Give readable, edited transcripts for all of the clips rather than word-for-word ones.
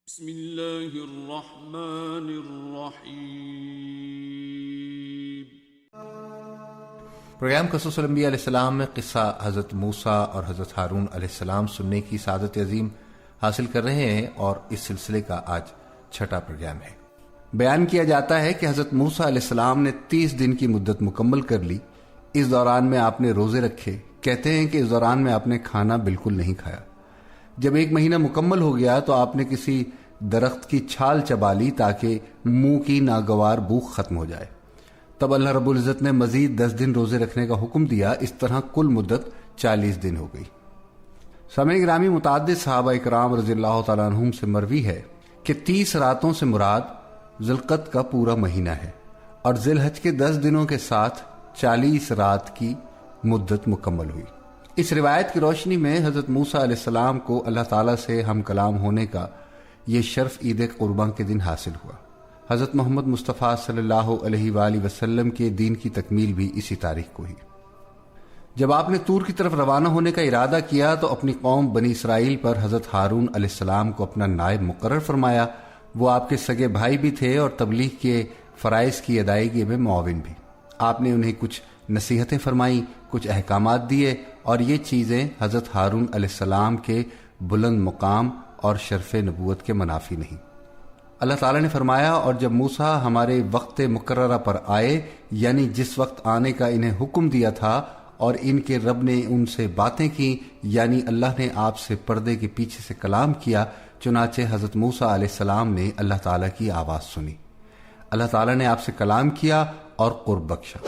بسم اللہ الرحمن الرحیم۔ پروگرام قصص الانبیاء علیہ السلام میں قصہ حضرت موسیٰ اور حضرت ہارون علیہ السلام سننے کی سعادت عظیم حاصل کر رہے ہیں، اور اس سلسلے کا آج چھٹا پروگرام ہے۔ بیان کیا جاتا ہے کہ حضرت موسیٰ علیہ السلام نے 30 دن کی مدت مکمل کر لی۔ اس دوران میں آپ نے روزے رکھے۔ کہتے ہیں کہ اس دوران میں آپ نے کھانا بالکل نہیں کھایا۔ جب 1 مہینہ مکمل ہو گیا تو آپ نے کسی درخت کی چھال چبا لی تاکہ منہ کی ناگوار بو ختم ہو جائے۔ تب اللہ رب العزت نے مزید 10 دن روزے رکھنے کا حکم دیا۔ اس طرح کل مدت 40 دن ہو گئی۔ سامعین گرامی، متعدد صحابہ اکرام رضی اللہ تعالیٰ عنہم سے مروی ہے کہ 30 راتوں سے مراد ذوالقعدہ کا پورا مہینہ ہے، اور ذی الحج کے 10 دنوں کے ساتھ 40 رات کی مدت مکمل ہوئی۔ اس روایت کی روشنی میں حضرت موسیٰ علیہ السلام کو اللہ تعالیٰ سے ہم کلام ہونے کا یہ شرف عید قربان کے دن حاصل ہوا۔ حضرت محمد مصطفیٰ صلی اللہ علیہ وآلہ وسلم کے دین کی تکمیل بھی اسی تاریخ کو ہوئی۔ جب آپ نے طور کی طرف روانہ ہونے کا ارادہ کیا تو اپنی قوم بنی اسرائیل پر حضرت ہارون علیہ السلام کو اپنا نائب مقرر فرمایا۔ وہ آپ کے سگے بھائی بھی تھے اور تبلیغ کے فرائض کی ادائیگی میں معاون بھی۔ آپ نے انہیں کچھ نصیحتیں فرمائیں، کچھ احکامات دیے، اور یہ چیزیں حضرت ہارون علیہ السلام کے بلند مقام اور شرف نبوت کے منافی نہیں۔ اللہ تعالیٰ نے فرمایا، اور جب موسیٰ ہمارے وقت مقررہ پر آئے، یعنی جس وقت آنے کا انہیں حکم دیا تھا، اور ان کے رب نے ان سے باتیں کی، یعنی اللہ نے آپ سے پردے کے پیچھے سے کلام کیا، چنانچہ حضرت موسیٰ علیہ السلام نے اللہ تعالیٰ کی آواز سنی۔ اللہ تعالیٰ نے آپ سے کلام کیا اور قرب بخشا۔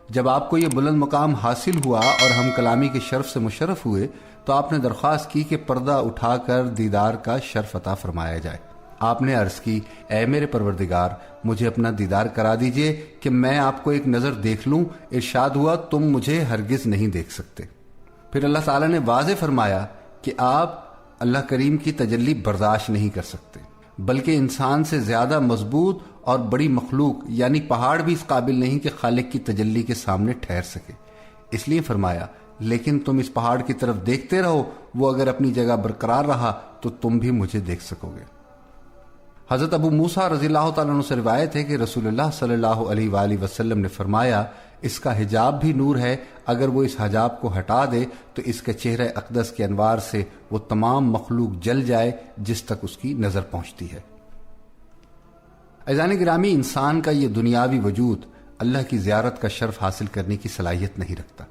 جب آپ کو یہ بلند مقام حاصل ہوا اور ہم کلامی کے شرف سے مشرف ہوئے تو آپ نے درخواست کی کہ پردہ اٹھا کر دیدار کا شرف عطا فرمایا جائے۔ آپ نے عرض کی، اے میرے پروردگار، مجھے اپنا دیدار کرا دیجئے کہ میں آپ کو ایک نظر دیکھ لوں۔ ارشاد ہوا، تم مجھے ہرگز نہیں دیکھ سکتے۔ پھر اللہ تعالیٰ نے واضح فرمایا کہ آپ اللہ کریم کی تجلی برداشت نہیں کر سکتے، بلکہ انسان سے زیادہ مضبوط اور بڑی مخلوق یعنی پہاڑ بھی اس قابل نہیں کہ خالق کی تجلی کے سامنے ٹھہر سکے۔ اس لیے فرمایا، لیکن تم اس پہاڑ کی طرف دیکھتے رہو، وہ اگر اپنی جگہ برقرار رہا تو تم بھی مجھے دیکھ سکو گے۔ حضرت ابو موسیٰ رضی اللہ تعالیٰ عنہ سے روایت ہے کہ رسول اللہ صلی اللہ علیہ وآلہ وسلم نے فرمایا، اس کا حجاب بھی نور ہے، اگر وہ اس حجاب کو ہٹا دے تو اس کے چہرہ اقدس کے انوار سے وہ تمام مخلوق جل جائے جس تک اس کی نظر پہنچتی ہے۔ عزیزان گرامی، انسان کا یہ دنیاوی وجود اللہ کی زیارت کا شرف حاصل کرنے کی صلاحیت نہیں رکھتا۔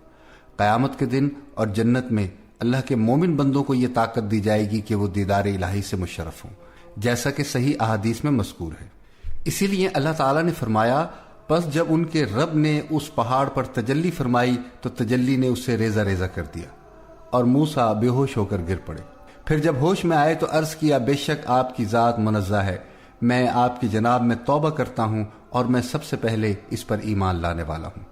قیامت کے دن اور جنت میں اللہ کے مومن بندوں کو یہ طاقت دی جائے گی کہ وہ دیدار الہی سے مشرف ہوں، جیسا کہ صحیح احادیث میں مذکور ہے۔ اسی لیے اللہ تعالیٰ نے فرمایا، پس جب ان کے رب نے اس پہاڑ پر تجلی فرمائی تو تجلی نے اسے ریزہ ریزہ کر دیا، اور موسیٰ بے ہوش ہو کر گر پڑے۔ پھر جب ہوش میں آئے تو عرض کیا، بے شک آپ کی ذات منزہ ہے، میں آپ کی جناب میں توبہ کرتا ہوں، اور میں سب سے پہلے اس پر ایمان لانے والا ہوں۔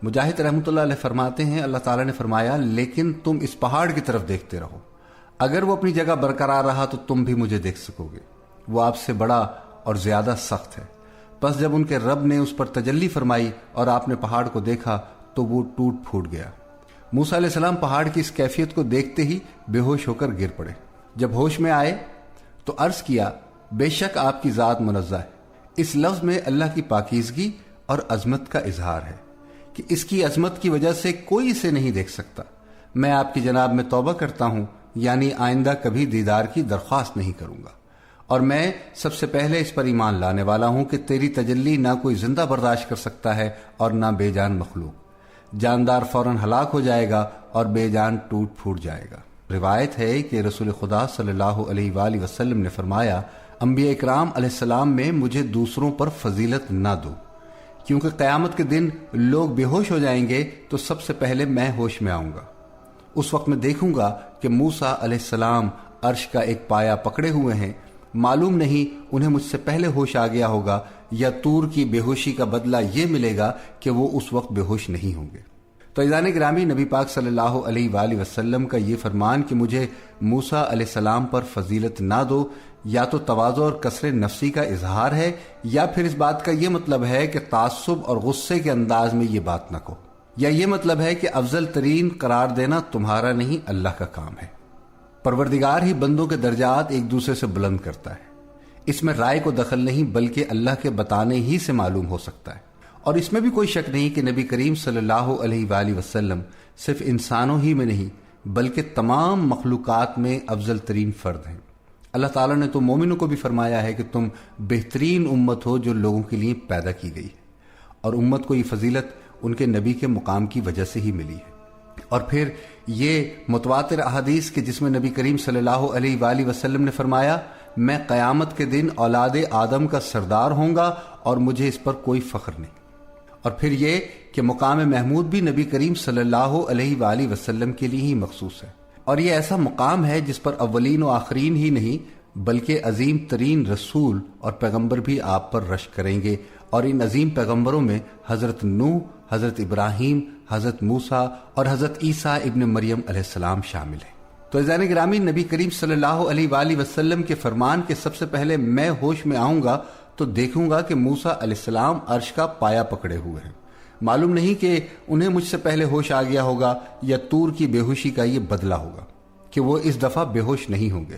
مجاہد رحمۃ اللہ علیہ فرماتے ہیں، اللہ تعالیٰ نے فرمایا، لیکن تم اس پہاڑ کی طرف دیکھتے رہو، اگر وہ اپنی جگہ برقرار رہا تو تم بھی مجھے دیکھ سکو گے، وہ آپ سے بڑا اور زیادہ سخت ہے۔ پس جب ان کے رب نے اس پر تجلی فرمائی اور آپ نے پہاڑ کو دیکھا تو وہ ٹوٹ پھوٹ گیا۔ موسیٰ علیہ السلام پہاڑ کی اس کیفیت کو دیکھتے ہی بے ہوش ہو کر گر پڑے۔ جب ہوش میں آئے تو عرض کیا، بے شک آپ کی ذات منزہ ہے۔ اس لفظ میں اللہ کی پاکیزگی اور عظمت کا اظہار ہے کہ اس کی عظمت کی وجہ سے کوئی اسے نہیں دیکھ سکتا۔ میں آپ کی جناب میں توبہ کرتا ہوں، یعنی آئندہ کبھی دیدار کی درخواست نہیں کروں گا، اور میں سب سے پہلے اس پر ایمان لانے والا ہوں کہ تیری تجلی نہ کوئی زندہ برداشت کر سکتا ہے اور نہ بے جان مخلوق۔ جاندار فوراً ہلاک ہو جائے گا اور بے جان ٹوٹ پھوٹ جائے گا۔ روایت ہے کہ رسول خدا صلی اللہ علیہ وآلہ وسلم نے فرمایا، انبیاء اکرام علیہ السلام میں مجھے دوسروں پر فضیلت نہ دو، کیونکہ قیامت کے دن لوگ بے ہوش ہو جائیں گے تو سب سے پہلے میں ہوش میں آؤں گا۔ اس وقت میں دیکھوں گا کہ موسیٰ علیہ السلام عرش کا ایک پایا پکڑے ہوئے ہیں، معلوم نہیں انہیں مجھ سے پہلے ہوش آ گیا ہوگا یا طور کی بے ہوشی کا بدلہ یہ ملے گا کہ وہ اس وقت بے ہوش نہیں ہوں گے۔ تو عزیزان گرامی، نبی پاک صلی اللہ علیہ وآلہ وسلم کا یہ فرمان کہ مجھے موسیٰ علیہ السلام پر فضیلت نہ دو، یا تو تواضع اور کثر نفسی کا اظہار ہے، یا پھر اس بات کا یہ مطلب ہے کہ تعصب اور غصے کے انداز میں یہ بات نہ کہو، یا یہ مطلب ہے کہ افضل ترین قرار دینا تمہارا نہیں اللہ کا کام ہے۔ پروردگار ہی بندوں کے درجات ایک دوسرے سے بلند کرتا ہے۔ اس میں رائے کو دخل نہیں بلکہ اللہ کے بتانے ہی سے معلوم ہو سکتا ہے۔ اور اس میں بھی کوئی شک نہیں کہ نبی کریم صلی اللہ علیہ وآلہ وسلم صرف انسانوں ہی میں نہیں بلکہ تمام مخلوقات میں افضل ترین فرد ہیں۔ اللہ تعالیٰ نے تو مومنوں کو بھی فرمایا ہے کہ تم بہترین امت ہو جو لوگوں کے لیے پیدا کی گئی ہے، اور امت کو یہ فضیلت ان کے نبی کے مقام کی وجہ سے ہی ملی ہے۔ اور پھر یہ متواتر احادیث کہ جس میں نبی کریم صلی اللہ علیہ وآلہ وسلم نے فرمایا، میں قیامت کے دن اولاد آدم کا سردار ہوں گا اور مجھے اس پر کوئی فخر نہیں۔ اور پھر یہ کہ مقام محمود بھی نبی کریم صلی اللہ علیہ وآلہ وسلم کے لیے ہی مخصوص ہے، اور یہ ایسا مقام ہے جس پر اولین و آخرین ہی نہیں بلکہ عظیم ترین رسول اور پیغمبر بھی آپ پر رشک کریں گے، اور ان عظیم پیغمبروں میں حضرت نوح، حضرت ابراہیم، حضرت موسیٰ اور حضرت عیسیٰ ابن مریم علیہ السلام شامل ہیں۔ تو عزیزان گرامی، نبی کریم صلی اللہ علیہ وآلہ وسلم کے فرمان کے سب سے پہلے میں ہوش میں آؤں گا تو دیکھوں گا کہ موسیٰ علیہ السلام عرش کا پایا پکڑے ہوئے ہیں۔ معلوم نہیں کہ انہیں مجھ سے پہلے ہوش آ گیا ہوگا یا طور کی بے ہوشی کا یہ بدلہ ہوگا کہ وہ اس دفعہ بے ہوش نہیں ہوں گے۔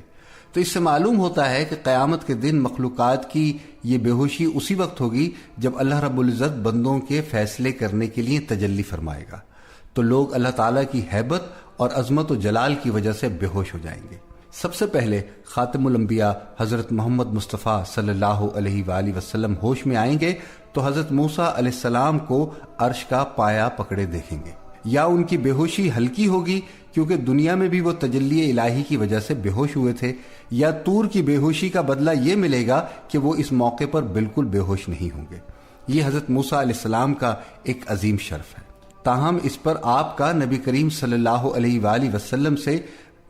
تو اس سے معلوم ہوتا ہے کہ قیامت کے دن مخلوقات کی یہ بے ہوشی اسی وقت ہوگی جب اللہ رب العزت بندوں کے فیصلے کرنے کے لیے تجلی فرمائے گا، تو لوگ اللہ تعالیٰ کی ہیبت اور عظمت و جلال کی وجہ سے بے ہوش ہو جائیں گے۔ سب سے پہلے خاتم الانبیاء حضرت محمد مصطفیٰ صلی اللہ علیہ وآلہ وسلم ہوش میں آئیں گے تو حضرت موسیٰ علیہ السلام کو عرش کا پایا پکڑے دیکھیں گے، یا ان کی بے ہوشی ہلکی ہوگی کیونکہ دنیا میں بھی وہ تجلی الہی کی وجہ سے بے ہوش ہوئے تھے، یا طور کی بے ہوشی کا بدلہ یہ ملے گا کہ وہ اس موقع پر بالکل بے ہوش نہیں ہوں گے۔ یہ حضرت موسیٰ علیہ السلام کا ایک عظیم شرف ہے، تاہم اس پر آپ کا نبی کریم صلی اللہ علیہ وآلہ وسلم سے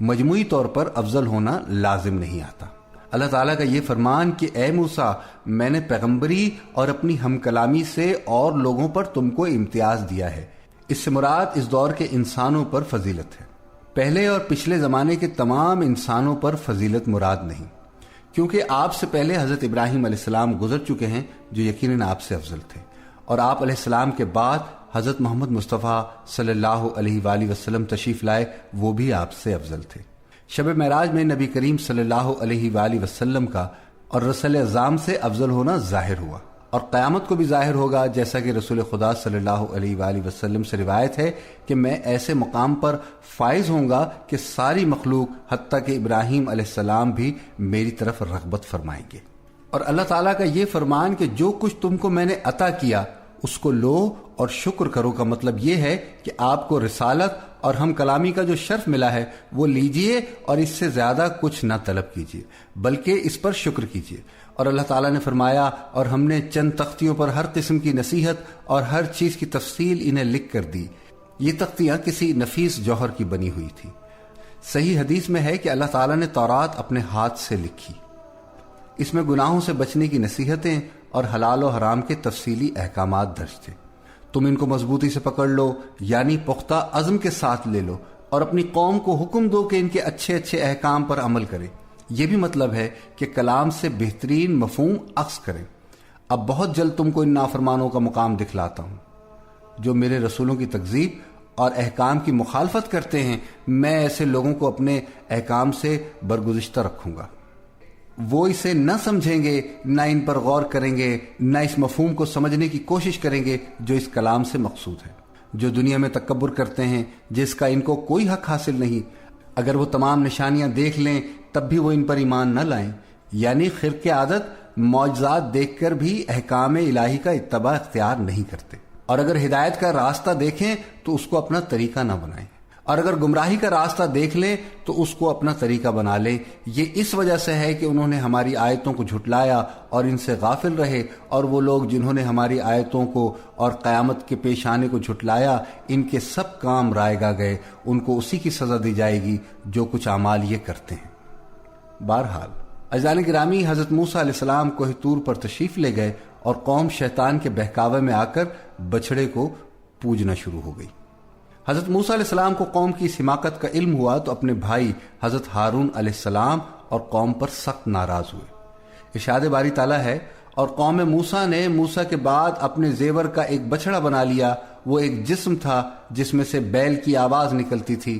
مجموعی طور پر افضل ہونا لازم نہیں آتا۔ اللہ تعالیٰ کا یہ فرمان کہ اے موسیٰ، میں نے پیغمبری اور اپنی ہم کلامی سے اور لوگوں پر تم کو امتیاز دیا ہے، اس سے مراد اس دور کے انسانوں پر فضیلت ہے، پہلے اور پچھلے زمانے کے تمام انسانوں پر فضیلت مراد نہیں، کیونکہ آپ سے پہلے حضرت ابراہیم علیہ السلام گزر چکے ہیں جو یقیناً آپ سے افضل تھے، اور آپ علیہ السلام کے بعد حضرت محمد مصطفیٰ صلی اللہ علیہ وآلہ وسلم تشریف لائے، وہ بھی آپ سے افضل تھے۔ شب معراج میں نبی کریم صلی اللہ علیہ وآلہ وسلم کا اور رسول اعظام سے افضل ہونا ظاہر ہوا، اور قیامت کو بھی ظاہر ہوگا، جیسا کہ رسول خدا صلی اللہ علیہ وآلہ وسلم سے روایت ہے کہ میں ایسے مقام پر فائز ہوں گا کہ ساری مخلوق حتیٰ کہ ابراہیم علیہ السلام بھی میری طرف رغبت فرمائیں گے۔ اور اللہ تعالیٰ کا یہ فرمان کہ جو کچھ تم کو میں نے عطا کیا اس کو لو اور شکر کرو کا مطلب یہ ہے کہ آپ کو رسالت اور ہم کلامی کا جو شرف ملا ہے وہ لیجئے اور اس سے زیادہ کچھ نہ طلب کیجئے بلکہ اس پر شکر کیجئے۔ اور اللہ تعالیٰ نے فرمایا، اور ہم نے چند تختیوں پر ہر قسم کی نصیحت اور ہر چیز کی تفصیل انہیں لکھ کر دی۔ یہ تختیاں کسی نفیس جوہر کی بنی ہوئی تھی۔ صحیح حدیث میں ہے کہ اللہ تعالیٰ نے تورات اپنے ہاتھ سے لکھی، اس میں گناہوں سے بچنے کی نصیحتیں اور حلال و حرام کے تفصیلی احکامات درج تھے۔ تم ان کو مضبوطی سے پکڑ لو، یعنی پختہ عزم کے ساتھ لے لو، اور اپنی قوم کو حکم دو کہ ان کے اچھے اچھے احکام پر عمل کرے۔ یہ بھی مطلب ہے کہ کلام سے بہترین مفہوم اخذ کریں۔ اب بہت جلد تم کو ان نافرمانوں کا مقام دکھلاتا ہوں جو میرے رسولوں کی تکذیب اور احکام کی مخالفت کرتے ہیں۔ میں ایسے لوگوں کو اپنے احکام سے برگزشتہ رکھوں گا، وہ اسے نہ سمجھیں گے، نہ ان پر غور کریں گے، نہ اس مفہوم کو سمجھنے کی کوشش کریں گے جو اس کلام سے مقصود ہے۔ جو دنیا میں تکبر کرتے ہیں جس کا ان کو کوئی حق حاصل نہیں، اگر وہ تمام نشانیاں دیکھ لیں تب بھی وہ ان پر ایمان نہ لائیں، یعنی خرق عادت معجزات دیکھ کر بھی احکام الہی کا اتباع اختیار نہیں کرتے، اور اگر ہدایت کا راستہ دیکھیں تو اس کو اپنا طریقہ نہ بنائیں، اور اگر گمراہی کا راستہ دیکھ لیں تو اس کو اپنا طریقہ بنا لیں۔ یہ اس وجہ سے ہے کہ انہوں نے ہماری آیتوں کو جھٹلایا اور ان سے غافل رہے، اور وہ لوگ جنہوں نے ہماری آیتوں کو اور قیامت کے پیش آنے کو جھٹلایا، ان کے سب کام رائگاں گئے، ان کو اسی کی سزا دی جائے گی جو کچھ اعمال یہ کرتے ہیں۔ بہرحال عزیزان گرامی، حضرت موسیٰ علیہ السلام کوہ طور پر تشریف لے گئے اور قوم شیطان کے بہکاوے میں آ کر بچڑے کو پوجنا شروع ہو گئی۔ حضرت موسیٰ علیہ السلام کو قوم کی اس حماقت کا علم ہوا تو اپنے بھائی حضرت ہارون علیہ السلام اور قوم پر سخت ناراض ہوئے۔ ارشاد باری تعالیٰ ہے، اور قوم موسیٰ نے موسیٰ کے بعد اپنے زیور کا ایک بچڑا بنا لیا، وہ ایک جسم تھا جس میں سے بیل کی آواز نکلتی تھی،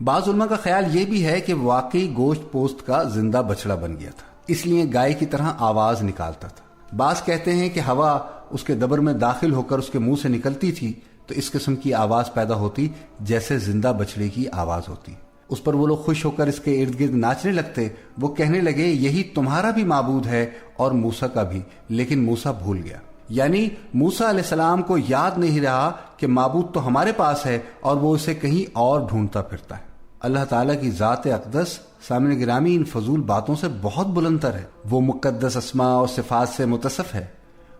بعض علماء کا خیال یہ بھی ہے کہ واقعی گوشت پوست کا زندہ بچڑا بن گیا تھا، اس لیے گائے کی طرح آواز نکالتا تھا۔ بعض کہتے ہیں کہ ہوا اس کے دبر میں داخل ہو کر اس کے منہ سے نکلتی تھی تو اس قسم کی آواز پیدا ہوتی جیسے زندہ بچڑے کی آواز ہوتی۔ اس پر وہ لوگ خوش ہو کر اس کے ارد گرد ناچنے لگتے۔ وہ کہنے لگے یہی تمہارا بھی معبود ہے اور موسیٰ کا بھی، لیکن موسیٰ بھول گیا۔ یعنی موسیٰ علیہ السلام کو یاد نہیں رہا کہ معبود تو ہمارے پاس ہے اور وہ اسے کہیں اور ڈھونڈتا پھرتا ہے۔ اللہ تعالیٰ کی ذات اقدس سامعین گرامی ان فضول باتوں سے بہت بلند تر ہے۔ وہ مقدس اسماء اور صفات سے متصف ہے،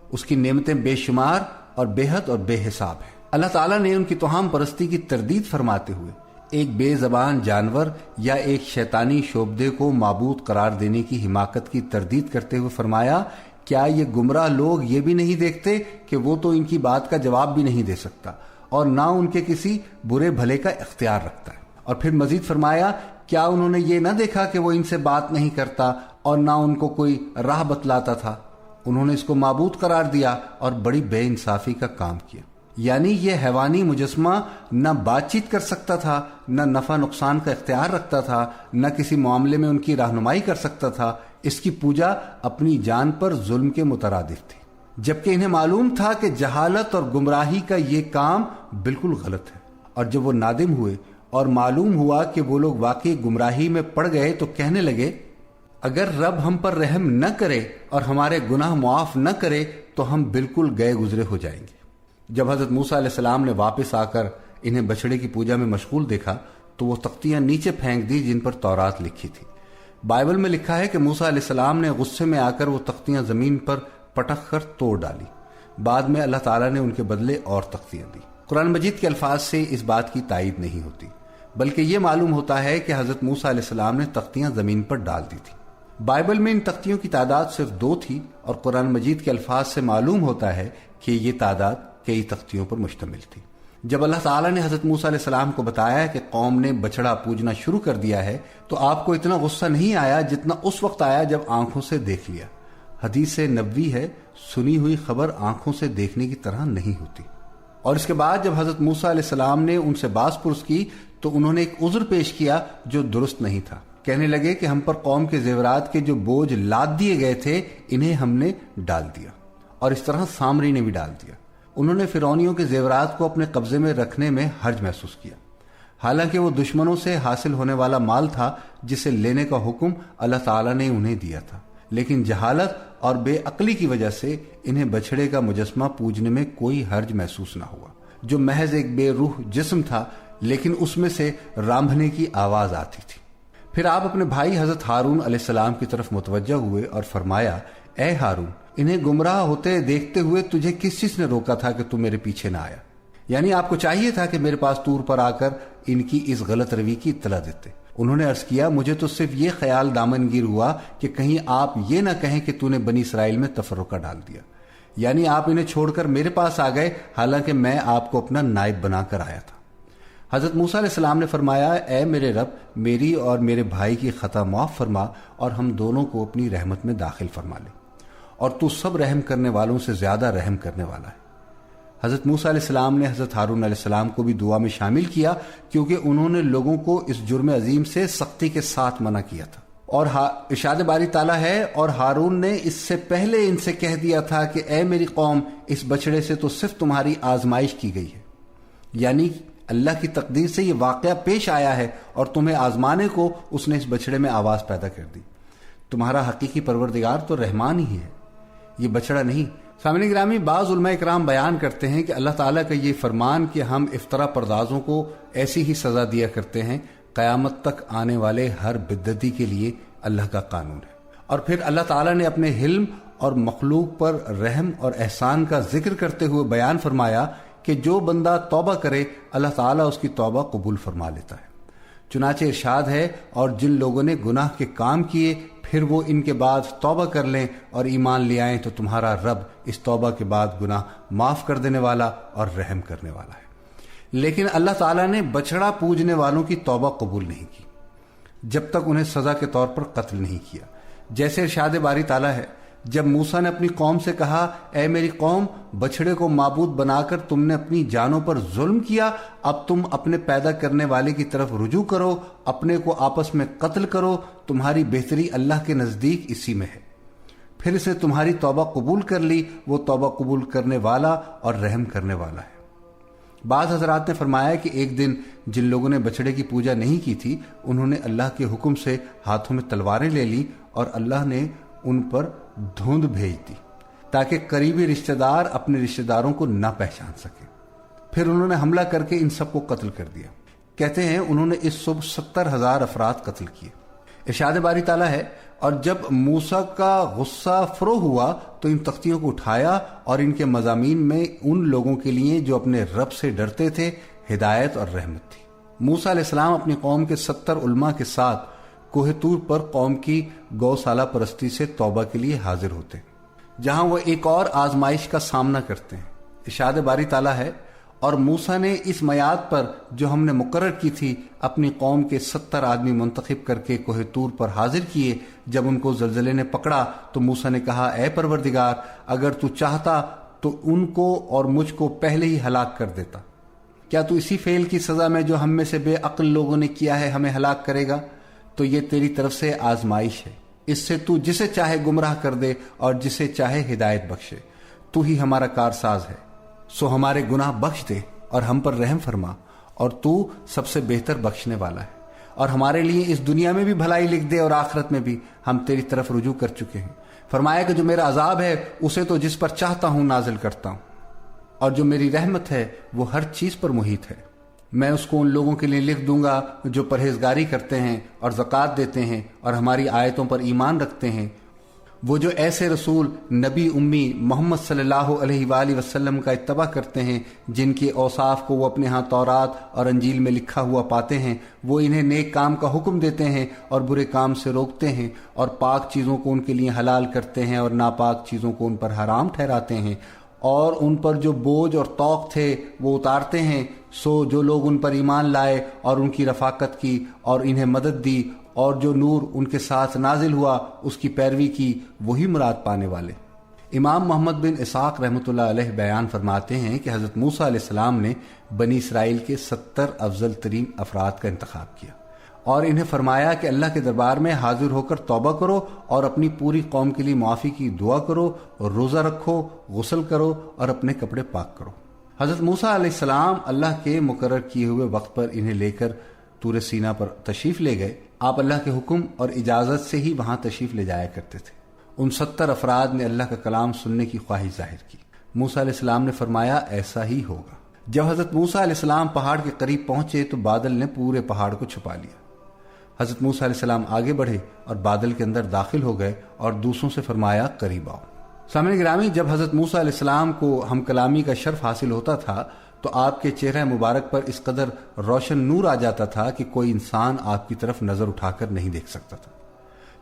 اس کی نعمتیں بے شمار اور بے حد اور بے حساب ہیں۔ اللہ تعالیٰ نے ان کی توہم پرستی کی تردید فرماتے ہوئے ایک بے زبان جانور یا ایک شیطانی شعبدے کو معبود قرار دینے کی حماقت کی تردید کرتے ہوئے فرمایا، کیا یہ گمراہ لوگ یہ بھی نہیں دیکھتے کہ وہ تو ان کی بات کا جواب بھی نہیں دے سکتا اور نہ ان کے کسی برے بھلے کا اختیار رکھتا ہے۔ اور پھر مزید فرمایا، کیا انہوں نے یہ نہ دیکھا کہ وہ ان سے بات نہیں کرتا اور نہ ان کو کوئی راہ بتلاتا تھا؟ انہوں نے اس کو معبود قرار دیا اور بڑی بے انصافی کا کام کیا۔ یعنی یہ حیوانی مجسمہ نہ بات چیت کر سکتا تھا، نہ نفع نقصان کا اختیار رکھتا تھا، نہ کسی معاملے میں ان کی رہنمائی کر سکتا تھا۔ اس کی پوجا اپنی جان پر ظلم کے مترادف تھی، جبکہ انہیں معلوم تھا کہ جہالت اور گمراہی کا یہ کام بالکل غلط ہے۔ اور جب وہ نادم ہوئے اور معلوم ہوا کہ وہ لوگ واقعی گمراہی میں پڑ گئے تو کہنے لگے، اگر رب ہم پر رحم نہ کرے اور ہمارے گناہ معاف نہ کرے تو ہم بالکل گئے گزرے ہو جائیں گے۔ جب حضرت موسیٰ علیہ السلام نے واپس آ کر انہیں بچڑے کی پوجا میں مشغول دیکھا تو وہ تختیاں نیچے پھینک دی جن پر تورات لکھی تھی۔ بائبل میں لکھا ہے کہ موسیٰ علیہ السلام نے غصے میں آ کر وہ تختیاں زمین پر پٹک کر توڑ ڈالی۔ بعد میں اللہ تعالیٰ نے ان کے بدلے اور تختیاں دی۔ قرآن مجید کے الفاظ سے اس بات کی تائید نہیں ہوتی، بلکہ یہ معلوم ہوتا ہے کہ حضرت موسیٰ علیہ السلام نے تختیاں زمین پر ڈال دی تھی۔ بائبل میں ان تختیوں کی تعداد صرف 2 تھی اور قرآن مجید کے الفاظ سے معلوم ہوتا ہے کہ یہ تعداد کئی تختیوں پر مشتمل تھی۔ جب اللہ تعالیٰ نے حضرت موسیٰ علیہ السلام کو بتایا کہ قوم نے بچڑا پوجنا شروع کر دیا ہے تو آپ کو اتنا غصہ نہیں آیا جتنا اس وقت آیا جب آنکھوں سے دیکھ لیا۔ حدیث نبوی ہے، سنی ہوئی خبر آنکھوں سے دیکھنے کی طرح نہیں ہوتی۔ اور اس کے بعد جب حضرت موسیٰ علیہ السلام نے ان سے باز پرس کی تو انہوں نے ایک عذر پیش کیا جو درست نہیں تھا۔ کہنے لگے کہ ہم پر قوم کے زیورات کے جو بوجھ لاد دیے گئے تھے انہیں ہم نے ڈال دیا، اور اس طرح سامری نے بھی ڈال دیا۔ انہوں نے فرعونیوں کے زیورات کو اپنے قبضے میں رکھنے میں حرج محسوس کیا، حالانکہ وہ دشمنوں سے حاصل ہونے والا مال تھا جسے لینے کا حکم اللہ تعالیٰ نے انہیں دیا تھا، لیکن جہالت اور بے عقلی کی وجہ سے انہیں بچھڑے کا مجسمہ پوجنے میں کوئی حرج محسوس نہ ہوا، جو محض ایک بے روح جسم تھا، لیکن اس میں سے رامبھنے کی آواز آتی تھی۔ پھر آپ اپنے بھائی حضرت ہارون علیہ السلام کی طرف متوجہ ہوئے اور فرمایا، اے ہارون، انہیں گمراہ ہوتے دیکھتے ہوئے تجھے کس چیز نے روکا تھا کہ تم میرے پیچھے نہ آیا؟ یعنی آپ کو چاہیے تھا کہ میرے پاس طور پر آ کر ان کی اس غلط روی کی اطلاع دیتے۔ انہوں نے عرض کیا، مجھے تو صرف یہ خیال دامنگیر ہوا کہ کہیں آپ یہ نہ کہیں کہ تو نے بنی اسرائیل میں تفرقہ ڈال دیا، یعنی آپ انہیں چھوڑ کر میرے پاس آ گئے حالانکہ میں آپ کو اپنا نائب بنا کر آیا تھا۔ حضرت موسیٰ علیہ السلام نے فرمایا، اے میرے رب، میری اور میرے بھائی کی خطا معاف فرما اور ہم دونوں کو اپنی رحمت میں داخل فرما لے، اور تو سب رحم کرنے والوں سے زیادہ رحم کرنے والا ہے۔ حضرت موسیٰ علیہ السلام نے حضرت ہارون علیہ السلام کو بھی دعا میں شامل کیا کیونکہ انہوں نے لوگوں کو اس جرم عظیم سے سختی کے ساتھ منع کیا تھا۔ اور ارشاد باری تعالیٰ ہے، اور ہارون نے اس سے پہلے ان سے کہہ دیا تھا کہ اے میری قوم، اس بچڑے سے تو صرف تمہاری آزمائش کی گئی ہے، یعنی اللہ کی تقدیر سے یہ واقعہ پیش آیا ہے اور تمہیں آزمانے کو اس نے اس بچڑے میں آواز پیدا کر دی۔ تمہارا حقیقی پروردگار تو رحمان ہی ہے، یہ بچڑا نہیں۔ سامعین گرامی، بعض علماء اکرام بیان کرتے ہیں کہ اللہ تعالیٰ کا یہ فرمان کہ ہم افطرا پردازوں کو ایسی ہی سزا دیا کرتے ہیں، قیامت تک آنے والے ہر بدعتی کے لیے اللہ کا قانون ہے۔ اور پھر اللہ تعالیٰ نے اپنے حلم اور مخلوق پر رحم اور احسان کا ذکر کرتے ہوئے بیان فرمایا کہ جو بندہ توبہ کرے اللہ تعالیٰ اس کی توبہ قبول فرما لیتا ہے۔ چنانچہ ارشاد ہے، اور جن لوگوں نے گناہ کے کام کیے پھر وہ ان کے بعد توبہ کر لیں اور ایمان لے آئیں تو تمہارا رب اس توبہ کے بعد گناہ معاف کر دینے والا اور رحم کرنے والا ہے۔ لیکن اللہ تعالیٰ نے بچڑا پوجنے والوں کی توبہ قبول نہیں کی جب تک انہیں سزا کے طور پر قتل نہیں کیا، جیسے ارشاد باری تعالیٰ ہے، جب موسیٰ نے اپنی قوم سے کہا اے میری قوم، بچھڑے کو معبود بنا کر تم نے اپنی جانوں پر ظلم کیا، اب تم اپنے پیدا کرنے والے کی طرف رجوع کرو، اپنے کو آپس میں قتل کرو، تمہاری بہتری اللہ کے نزدیک اسی میں ہے۔ پھر اس نے تمہاری توبہ قبول کر لی، وہ توبہ قبول کرنے والا اور رحم کرنے والا ہے۔ بعض حضرات نے فرمایا کہ ایک دن جن لوگوں نے بچڑے کی پوجا نہیں کی تھی، انہوں نے اللہ کے حکم سے ہاتھوں میں تلواریں لے لی اور اللہ نے ان پر دھند بھیج دی تاکہ قریبی رشتہ دار اپنے رشتہ داروں کو نہ پہچان سکیں۔ پھر انہوں نے حملہ کر کے ان سب کو قتل کر دیا۔ کہتے ہیں انہوں نے اس صبح 70,000 افراد قتل کیے۔ ارشاد باری تعالیٰ ہے، اور جب موسیٰ کا غصہ فروغ ہوا تو ان تختیوں کو اٹھایا اور ان کے مضامین میں ان لوگوں کے لیے جو اپنے رب سے ڈرتے تھے ہدایت اور رحمت تھی۔ موسیٰ علیہ السلام اپنی قوم کے 70 علماء کے ساتھ کوہ طور پر قوم کی گوسالہ پرستی سے توبہ کے لیے حاضر ہوتے ہیں، جہاں وہ ایک اور آزمائش کا سامنا کرتے ہیں۔ ارشاد باری تعالیٰ ہے، اور موسیٰ نے اس میعاد پر جو ہم نے مقرر کی تھی اپنی قوم کے 70 آدمی منتخب کر کے کوہ طور پر حاضر کیے۔ جب ان کو زلزلے نے پکڑا تو موسیٰ نے کہا اے پروردگار، اگر تو چاہتا تو ان کو اور مجھ کو پہلے ہی ہلاک کر دیتا۔ کیا تو اسی فعل کی سزا میں جو ہم میں سے بے عقل لوگوں نے کیا ہے ہمیں ہلاک کرے گا؟ تو یہ تیری طرف سے آزمائش ہے، اس سے تو جسے چاہے گمراہ کر دے اور جسے چاہے ہدایت بخشے، تو ہی ہمارا کارساز ہے، سو ہمارے گناہ بخش دے اور ہم پر رحم فرما، اور تو سب سے بہتر بخشنے والا ہے، اور ہمارے لیے اس دنیا میں بھی بھلائی لکھ دے اور آخرت میں بھی، ہم تیری طرف رجوع کر چکے ہیں۔ فرمایا کہ جو میرا عذاب ہے اسے تو جس پر چاہتا ہوں نازل کرتا ہوں، اور جو میری رحمت ہے وہ ہر چیز پر محیط ہے۔ میں اس کو ان لوگوں کے لیے لکھ دوں گا جو پرہیزگاری کرتے ہیں اور زکوٰۃ دیتے ہیں اور ہماری آیتوں پر ایمان رکھتے ہیں، وہ جو ایسے رسول نبی امی محمد صلی اللہ علیہ وآلہ وسلم کا اتباع کرتے ہیں جن کے اوصاف کو وہ اپنے ہاں تورات اور انجیل میں لکھا ہوا پاتے ہیں، وہ انہیں نیک کام کا حکم دیتے ہیں اور برے کام سے روکتے ہیں، اور پاک چیزوں کو ان کے لیے حلال کرتے ہیں اور ناپاک چیزوں کو ان پر حرام ٹھہراتے ہیں، اور ان پر جو بوجھ اور طوق تھے وہ اتارتے ہیں۔ سو جو لوگ ان پر ایمان لائے اور ان کی رفاقت کی اور انہیں مدد دی، اور جو نور ان کے ساتھ نازل ہوا اس کی پیروی کی، وہی مراد پانے والے۔ امام محمد بن اسحاق رحمۃ اللہ علیہ بیان فرماتے ہیں کہ حضرت موسیٰ علیہ السلام نے بنی اسرائیل کے 70 افضل ترین افراد کا انتخاب کیا اور انہیں فرمایا کہ اللہ کے دربار میں حاضر ہو کر توبہ کرو اور اپنی پوری قوم کے لیے معافی کی دعا کرو، اور روزہ رکھو، غسل کرو اور اپنے کپڑے پاک کرو۔ حضرت موسیٰ علیہ السلام اللہ کے مقرر کیے ہوئے وقت پر انہیں لے کر طور سینا پر تشریف لے گئے۔ آپ اللہ کے حکم اور اجازت سے ہی وہاں تشریف لے جایا کرتے تھے۔ ان 70 افراد نے اللہ کا کلام سننے کی خواہش ظاہر کی۔ موسیٰ علیہ السلام نے فرمایا ایسا ہی ہوگا۔ جب حضرت موسیٰ علیہ السلام پہاڑ کے قریب پہنچے تو بادل نے پورے پہاڑ کو چھپا لیا۔ حضرت موسیٰ علیہ السلام آگے بڑھے اور بادل کے اندر داخل ہو گئے اور دوسروں سے فرمایا قریب آؤ۔ سامعین گرامی، جب حضرت موسیٰ علیہ السلام کو ہم کلامی کا شرف حاصل ہوتا تھا تو آپ کے چہرہ مبارک پر اس قدر روشن نور آ جاتا تھا کہ کوئی انسان آپ کی طرف نظر اٹھا کر نہیں دیکھ سکتا تھا۔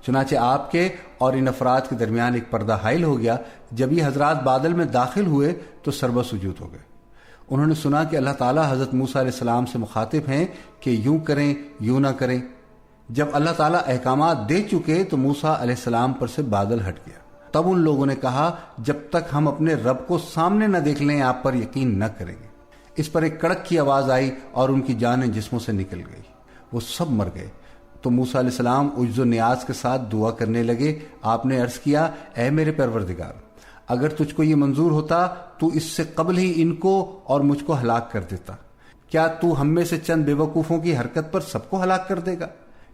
چنانچہ آپ کے اور ان افراد کے درمیان ایک پردہ حائل ہو گیا۔ جب یہ حضرات بادل میں داخل ہوئے تو سربہ سجود ہو گئے۔ انہوں نے سنا کہ اللہ تعالیٰ حضرت موسیٰ علیہ السلام سے مخاطب ہیں کہ یوں کریں یوں نہ کریں۔ جب اللہ تعالیٰ احکامات دے چکے تو موسیٰ علیہ السلام پر سے بادل ہٹ گیا۔ تب ان لوگوں نے کہا جب تک ہم اپنے رب کو سامنے نہ دیکھ لیں آپ پر یقین نہ کریں گے۔ اس پر ایک کڑک کی آواز آئی اور ان کی جانیں جسموں سے نکل گئی، وہ سب مر گئے۔ تو موسیٰ علیہ السلام عجز و نیاز کے ساتھ دعا کرنے لگے۔ آپ نے عرض کیا اے میرے پروردگار، اگر تجھ کو یہ منظور ہوتا تو اس سے قبل ہی ان کو اور مجھ کو ہلاک کر دیتا۔ کیا تو ہم میں سے چند بے وقوفوں کی حرکت پر سب کو ہلاک کر دے گا؟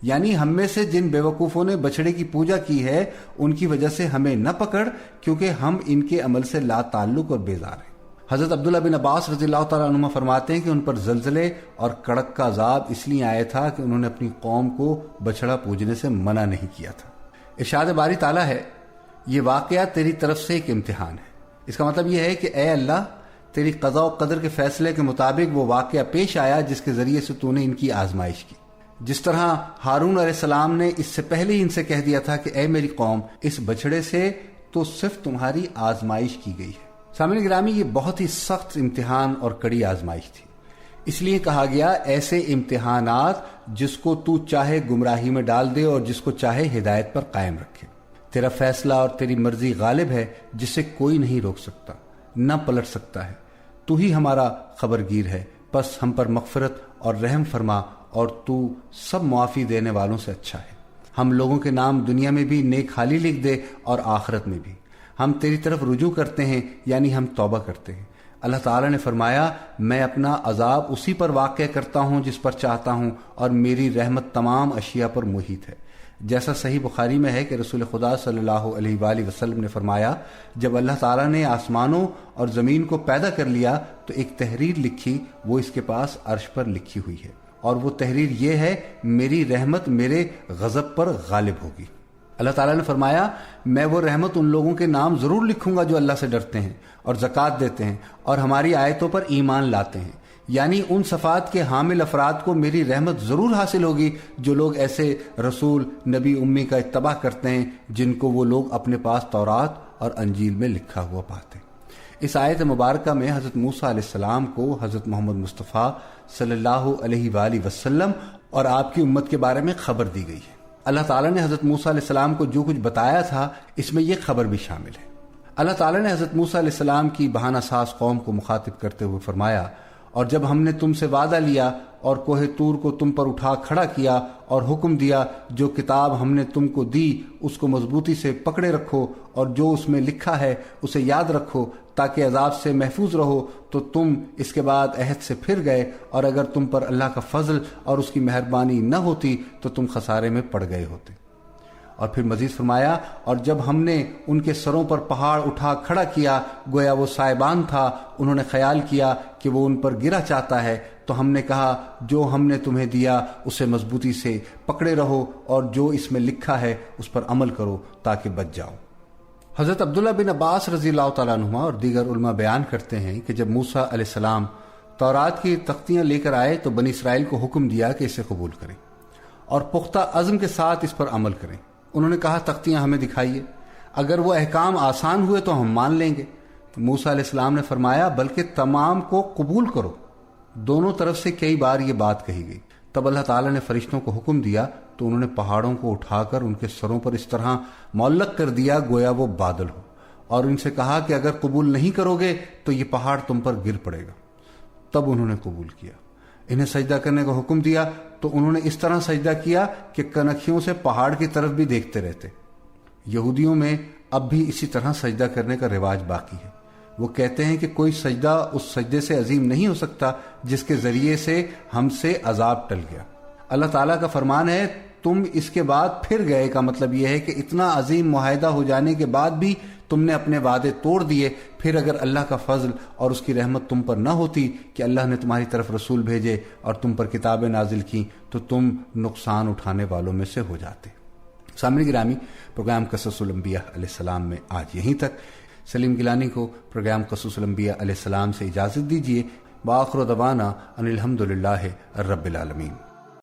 یعنی ہم میں سے جن بے وقوفوں نے بچڑے کی پوجا کی ہے ان کی وجہ سے ہمیں نہ پکڑ، کیونکہ ہم ان کے عمل سے لا تعلق اور بیزار ہیں۔ حضرت عبداللہ بن عباس رضی اللہ تعالیٰ عنہما فرماتے ہیں کہ ان پر زلزلے اور کڑک کا عذاب اس لیے آیا تھا کہ انہوں نے اپنی قوم کو بچڑا پوجنے سے منع نہیں کیا تھا۔ ارشاد باری تعالیٰ ہے یہ واقعہ تیری طرف سے ایک امتحان ہے۔ اس کا مطلب یہ ہے کہ اے اللہ، تیری قضاء و قدر کے فیصلے کے مطابق وہ واقعہ پیش آیا جس کے ذریعے سے تو نے ان کی آزمائش کی۔ جس طرح ہارون علیہ السلام نے اس سے پہلے ہی ان سے کہہ دیا تھا کہ اے میری قوم، اس بچڑے سے تو صرف تمہاری آزمائش کی گئی ہے۔ سامعین گرامی، یہ بہت ہی سخت امتحان اور کڑی آزمائش تھی۔ اس لیے کہا گیا ایسے امتحانات جس کو تو چاہے گمراہی میں ڈال دے اور جس کو چاہے ہدایت پر قائم رکھے۔ تیرا فیصلہ اور تیری مرضی غالب ہے جسے کوئی نہیں روک سکتا نہ پلٹ سکتا ہے. تو ہی ہمارا خبرگیر ہے، پس ہم پر مغفرت اور رحم فرما، اور تو سب معافی دینے والوں سے اچھا ہے. ہم لوگوں کے نام دنیا میں بھی نیک حالی لکھ دے اور آخرت میں بھی. ہم تیری طرف رجوع کرتے ہیں، یعنی ہم توبہ کرتے ہیں. اللہ تعالیٰ نے فرمایا، میں اپنا عذاب اسی پر واقع کرتا ہوں جس پر چاہتا ہوں، اور میری رحمت تمام اشیاء پر محیط ہے. جیسا صحیح بخاری میں ہے کہ رسول خدا صلی اللہ علیہ وآلہ وسلم نے فرمایا، جب اللہ تعالیٰ نے آسمانوں اور زمین کو پیدا کر لیا تو ایک تحریر لکھی، وہ اس کے پاس عرش پر لکھی ہوئی ہے، اور وہ تحریر یہ ہے، میری رحمت میرے غضب پر غالب ہوگی. اللہ تعالیٰ نے فرمایا، میں وہ رحمت ان لوگوں کے نام ضرور لکھوں گا جو اللہ سے ڈرتے ہیں اور زکوٰۃ دیتے ہیں اور ہماری آیتوں پر ایمان لاتے ہیں. یعنی ان صفات کے حامل افراد کو میری رحمت ضرور حاصل ہوگی جو لوگ ایسے رسول نبی امی کا اتباع کرتے ہیں جن کو وہ لوگ اپنے پاس تورات اور انجیل میں لکھا ہوا پاتے ہیں. اس آیت مبارکہ میں حضرت موسیٰ علیہ السلام کو حضرت محمد مصطفیٰ صلی اللہ علیہ وآلہ وسلم اور آپ کی امت کے بارے میں خبر دی گئی ہے. اللہ تعالیٰ نے حضرت موسیٰ علیہ السلام کو جو کچھ بتایا تھا اس میں یہ خبر بھی شامل ہے. اللہ تعالیٰ نے حضرت موسیٰ علیہ السلام کی بہانہ ساز قوم کو مخاطب کرتے ہوئے فرمایا، اور جب ہم نے تم سے وعدہ لیا اور کوہ طور کو تم پر اٹھا کھڑا کیا اور حکم دیا، جو کتاب ہم نے تم کو دی اس کو مضبوطی سے پکڑے رکھو، اور جو اس میں لکھا ہے اسے یاد رکھو تاکہ عذاب سے محفوظ رہو، تو تم اس کے بعد عہد سے پھر گئے، اور اگر تم پر اللہ کا فضل اور اس کی مہربانی نہ ہوتی تو تم خسارے میں پڑ گئے ہوتے. اور پھر مزید فرمایا، اور جب ہم نے ان کے سروں پر پہاڑ اٹھا کھڑا کیا گویا وہ سائبان تھا، انہوں نے خیال کیا کہ وہ ان پر گرا چاہتا ہے، تو ہم نے کہا جو ہم نے تمہیں دیا اسے مضبوطی سے پکڑے رہو، اور جو اس میں لکھا ہے اس پر عمل کرو تاکہ بچ جاؤ. حضرت عبداللہ بن عباس رضی اللہ تعالیٰ عنہما اور دیگر علماء بیان کرتے ہیں کہ جب موسیٰ علیہ السلام تورات کی تختیاں لے کر آئے تو بنی اسرائیل کو حکم دیا کہ اسے قبول کریں اور پختہ عزم کے ساتھ اس پر عمل کریں. انہوں نے کہا، تختیاں ہمیں دکھائیے، اگر وہ احکام آسان ہوئے تو ہم مان لیں گے. تو موسیٰ علیہ السلام نے فرمایا، بلکہ تمام کو قبول کرو. دونوں طرف سے کئی بار یہ بات کہی گئی. تب اللہ تعالیٰ نے فرشتوں کو حکم دیا تو انہوں نے پہاڑوں کو اٹھا کر ان کے سروں پر اس طرح معلق کر دیا گویا وہ بادل ہو، اور ان سے کہا کہ اگر قبول نہیں کرو گے تو یہ پہاڑ تم پر گر پڑے گا. تب انہوں نے قبول کیا. انہیں سجدہ کرنے کا حکم دیا تو انہوں نے اس طرح سجدہ کیا کہ کنکھیوں سے پہاڑ کی طرف بھی دیکھتے رہتے. یہودیوں میں اب بھی اسی طرح سجدہ کرنے کا رواج باقی ہے. وہ کہتے ہیں کہ کوئی سجدہ اس سجدے سے عظیم نہیں ہو سکتا جس کے ذریعے سے ہم سے عذاب ٹل گیا. اللہ تعالیٰ کا فرمان ہے، تم اس کے بعد پھر گئے، کا مطلب یہ ہے کہ اتنا عظیم معاہدہ ہو جانے کے بعد بھی تم نے اپنے وعدے توڑ دیے. پھر اگر اللہ کا فضل اور اس کی رحمت تم پر نہ ہوتی کہ اللہ نے تمہاری طرف رسول بھیجے اور تم پر کتابیں نازل کی تو تم نقصان اٹھانے والوں میں سے ہو جاتے. سامعین گرامی، پروگرام قصص الانبیاء علیہ السلام میں آج یہیں تک. سلیم گیلانی کو پروگرام قصص الانبیاء علیہ السلام سے اجازت دیجیے. وآخر دعوانا ان الحمدللہ رب العالمین.